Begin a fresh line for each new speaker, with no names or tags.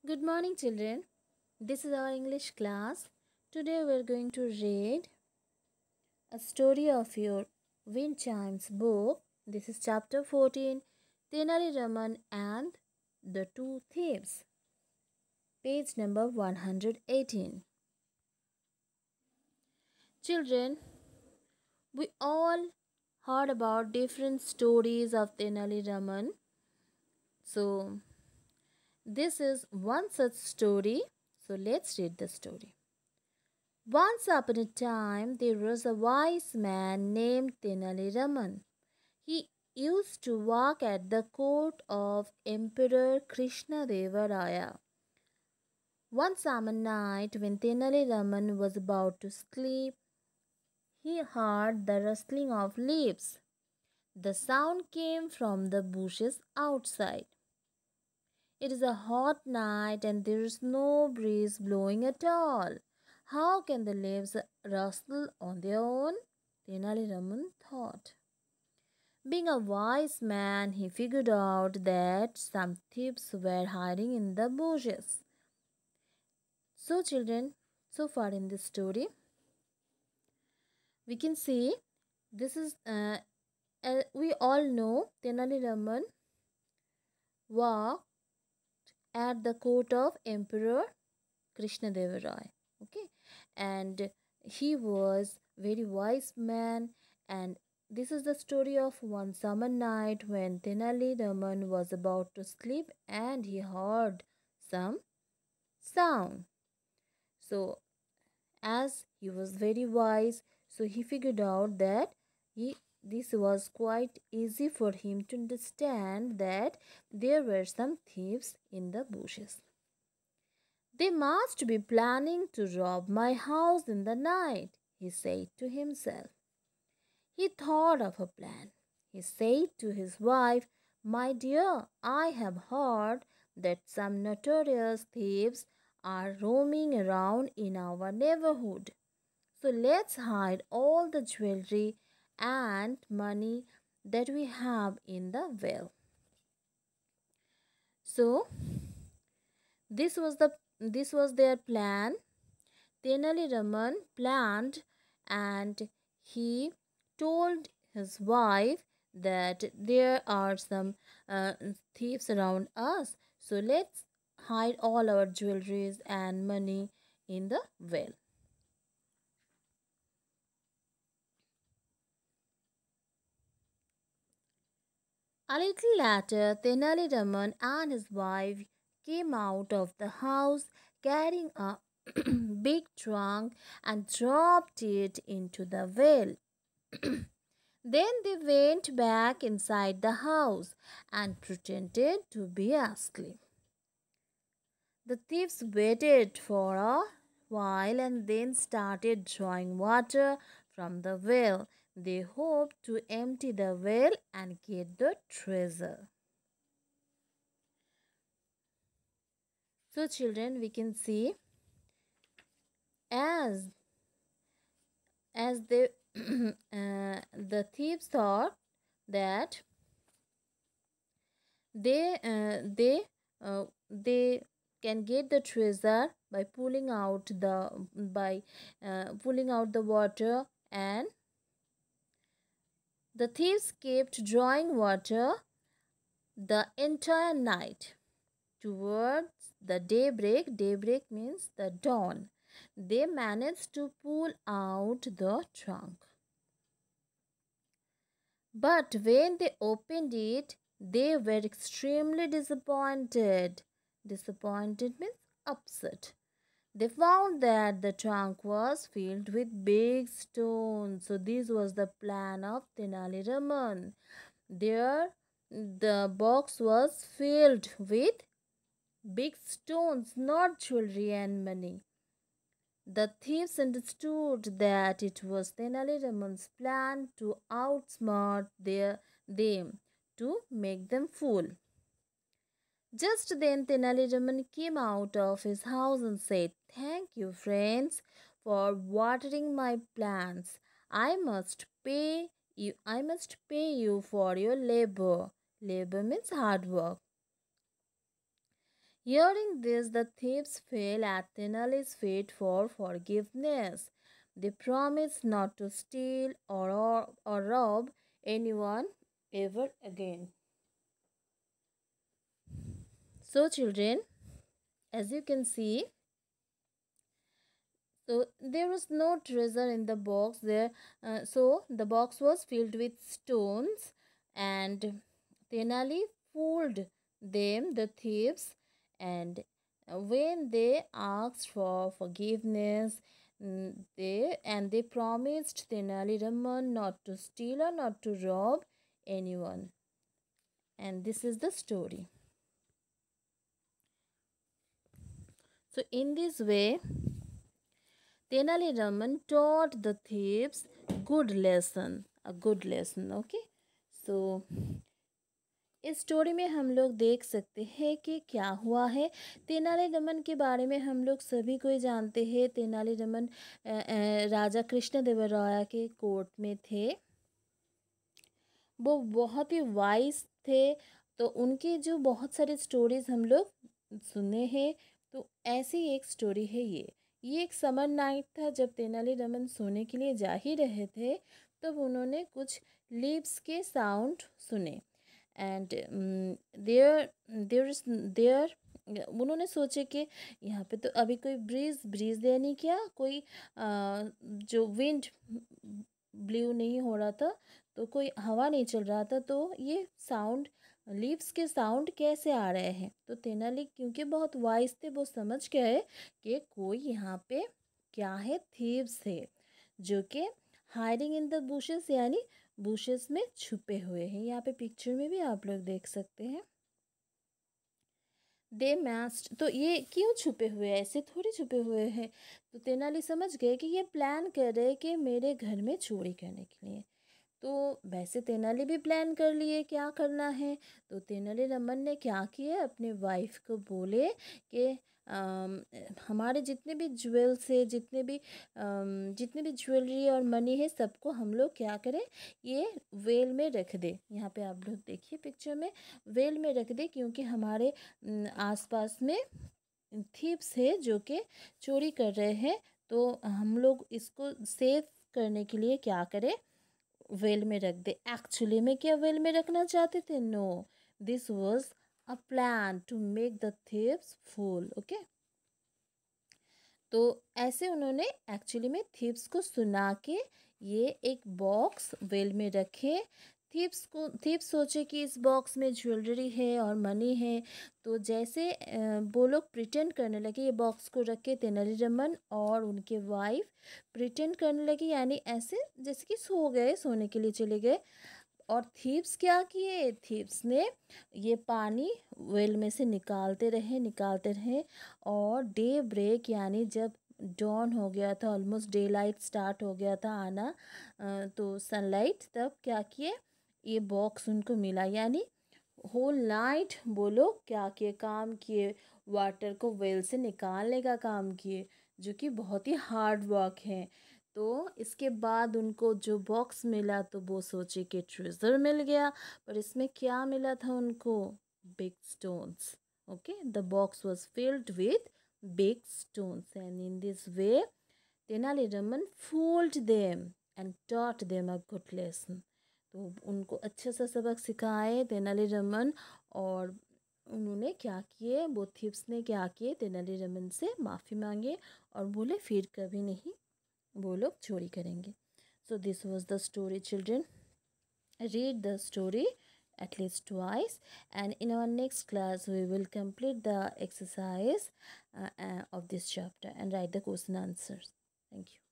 Good morning, children. This is our English class. Today we are going to read a story of your Wind Chimes book. This is chapter 14, Tenali Raman and the Two Thieves, page number 118. Children, we all heard about different stories of Tenali Raman. So, this is one such story. So, let's read the story. Once upon a time, there was a wise man named Tenali Raman. He used to walk at the court of Emperor Krishnadeva Raya. One summer night, when Tenali Raman was about to sleep, he heard the rustling of leaves. The sound came from the bushes outside. It is a hot night and there is no breeze blowing at all. How can the leaves rustle on their own? Tenali Raman thought. Being a wise man, he figured out that some thieves were hiding in the bushes. So, children, so far in this story, we can see this is we all know Tenali Raman walked at the court of Emperor Krishnadeva Raya. Okay, and he was very wise man, and this is the story of one summer night when Tenali Raman was about to sleep and he heard some sound. So as he was very wise, so he figured out that he this was quite easy for him to understand that there were some thieves in the bushes. They must be planning to rob my house in the night, he said to himself. He thought of a plan. He said to his wife, My dear, I have heard that some notorious thieves are roaming around in our neighborhood. So let's hide all the jewelry and money that we have in the well. So this was their plan. Tenali Raman planned and he told his wife that there are some thieves around us. So let's hide all our jewelries and money in the well. A little later, Tenali Raman and his wife came out of the house carrying a big trunk and dropped it into the well. Then they went back inside the house and pretended to be asleep. The thieves waited for a while and then started drawing water from the well. They hoped to empty the well and get the treasure. So, children, we can see as they the thieves thought that they can get the treasure by pulling out the water, and the thieves kept drawing water the entire night. Towards the daybreak means the dawn, they managed to pull out the trunk. But when they opened it, they were extremely disappointed. Disappointed means upset. They found that the trunk was filled with big stones. So this was the plan of Tenali Raman. There, the box was filled with big stones, not jewelry and money. The thieves understood that it was Tenali Raman's plan to outsmart them, to make them fool. Just then Tenali Raman came out of his house and said, Thank you, friends, for watering my plants. I must pay you for your labor. Labor means hard work. Hearing this, the thieves fell at Tenali's feet for forgiveness. They promised not to steal or rob anyone ever again. So, children, as you can see, so there was no treasure in the box there. So the box was filled with stones, and Tenali fooled them, the thieves, and when they asked for forgiveness, they promised Tenali Raman not to steal or not to rob anyone. And this is the story. So in this way, Tenali Raman taught the thieves a good lesson. Okay, so इस story में हम लोग देख सकते हैं कि क्या हुआ है। तेनालीरामन के बारे में हम लोग सभी कोई जानते हैं। तेनालीरामन राजा कृष्णदेवराय के कोर्ट में थे। वो बहुत ही वाइज थे, तो उनकी जो बहुत सारी स्टोरीज हम लोग सुने हैं। तो ऐसी एक स्टोरी है ये एक समर नाइट था जब तेनालीरामन सोने के लिए जा ही रहे थे, तब उन्होंने कुछ लीव्स के साउंड सुने। एंड देयर उन्होंने सोचे कि यहाँ पे तो अभी कोई ब्रीज यानी क्या कोई जो विंड ब्ल्यू नहीं हो रहा था, तो कोई हवा नहीं चल रहा था, तो ये साउंड लीव्स के साउंड कैसे आ रहे हैं। तो तेनाली क्योंकि बहुत वाइज थे, वो समझ गए कि कोई यहाँ पे क्या है, थीव्स है जो कि हाइडिंग इन द बुशेस यानी बुशेस में छुपे हुए हैं। यहाँ पे पिक्चर में भी आप लोग देख सकते हैं। दे मैस्ट, तो ये क्यों छुपे हुए हैं, ऐसे थोड़ी छुपे हुए हैं। तो तेनाली समझ गए कि ये प्लान कर रहे कि मेरे घर में चोरी करने के लिए। तो वैसे तेनाली भी प्लान कर लिए क्या करना है। तो तेनालीरामन ने क्या किया, अपने वाइफ को बोले कि हमारे जितने भी ज्वेल्स है, जितने भी ज्वेलरी और मनी है, सबको हम लोग क्या करें, ये वेल में रख दे। यहाँ पे आप लोग देखिए पिक्चर में, वेल में रख दे, क्योंकि हमारे आसपास में थीप्स है जो कि चोरी कर रहे हैं। तो हम लोग इसको सेव करने के लिए क्या करें, वेल में रख दे। एक्चुअली में क्या वेल में रखना चाहते थे? No, this was a plan to make the thieves fool. Okay, तो ऐसे उन्होंने एक्चुअली में थीव्स को सुना के ये एक बॉक्स वेल में रखे। थीव्स सोचे कि इस बॉक्स में ज्वेलरी है और मनी है। तो जैसे वो लोग प्रिटेंड करने लगे, ये बॉक्स को रख के तेनालीरामन और उनके वाइफ प्रिटेंड करने लगे, यानी ऐसे जैसे कि सो गए, सोने के लिए चले गए। और थीव्स क्या किए, थीव्स ने ये पानी वेल में से निकालते रहे और डे ब्रेक यानी जब डॉन हो गया था, ऑलमोस्ट डे लाइट स्टार्ट हो गया था आना, तो सनलाइट, तब क्या किए, ये बॉक्स उनको मिला। यानी होल नाइट वो लोग क्या किए, काम किए, वाटर को वेल से निकालने का काम किए, जो कि बहुत ही हार्ड वर्क है। तो इसके बाद उनको जो बॉक्स मिला, तो वो सोचे कि ट्रेजर मिल गया, पर इसमें क्या मिला था उनको, big stones. Okay, the box was filled with big stones, and in this way Tenali Raman fooled them and taught them a good lesson। तो उनको अच्छे सा सबक सिखाए तेनालीरामन, और उन्होंने क्या किए, वो थीव्स ने क्या किए, तेनालीरामन से माफ़ी मांगे और बोले फिर कभी नहीं वो लोग चोरी करेंगे। So this was the story children. Read the story at least twice, and in our next class we will complete the exercise of this chapter and write the question answers. Thank you.